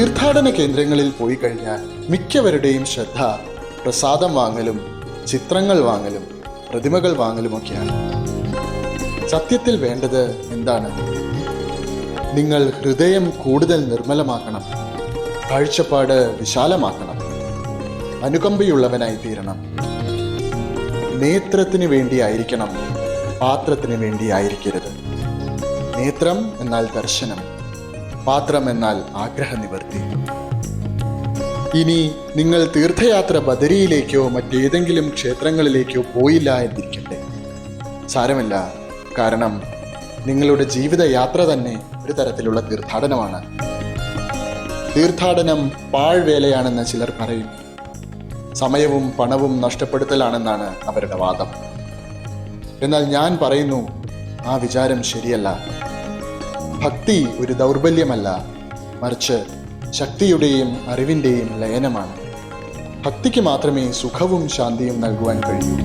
തീർത്ഥാടന കേന്ദ്രങ്ങളിൽ പോയി കഴിഞ്ഞാൽ മിക്കവരുടെയും ശ്രദ്ധ പ്രസാദം വാങ്ങലും ചിത്രങ്ങൾ വാങ്ങലും പ്രതിമകൾ വാങ്ങലുമൊക്കെയാണ്. സത്യത്തിൽ വേണ്ടത് എന്താണ്? നിങ്ങൾ ഹൃദയം കൂടുതൽ നിർമ്മലമാക്കണം, കാഴ്ചപ്പാട് വിശാലമാക്കണം, അനുകമ്പയുള്ളവനായി തീരണം. നേത്രത്തിന് വേണ്ടിയായിരിക്കണം, പാത്രത്തിന് വേണ്ടിയായിരിക്കരുത്. നേത്രം എന്നാൽ ദർശനം, പാത്രം എന്നാൽ ആഗ്രഹനിവർത്തി. ഇനി നിങ്ങൾ തീർത്ഥയാത്ര ബദരിയിലേക്കോ മറ്റേതെങ്കിലും ക്ഷേത്രങ്ങളിലേക്കോ പോയില്ല എന്നിരിക്കട്ടെ, സാരമില്ല. കാരണം നിങ്ങളുടെ ജീവിതയാത്ര തന്നെ ഒരു തരത്തിലുള്ള തീർത്ഥാടനമാണ്. തീർത്ഥാടനം പാഴ്വേലയാണെന്ന് ചിലർ പറയും. സമയവും പണവും നഷ്ടപ്പെടുത്തലാണെന്നാണ് അവരുടെ വാദം. എന്നാൽ ഞാൻ പറയുന്നു, ആ വിചാരം ശരിയല്ല. ഭക്തി ഒരു ദൗർബല്യമല്ല, മറിച്ച് ശക്തിയുടെയും അറിവിൻ്റെയും ലയനമാണ്. ഭക്തിക്ക് മാത്രമേ സുഖവും ശാന്തിയും നൽകുവാൻ കഴിയൂ.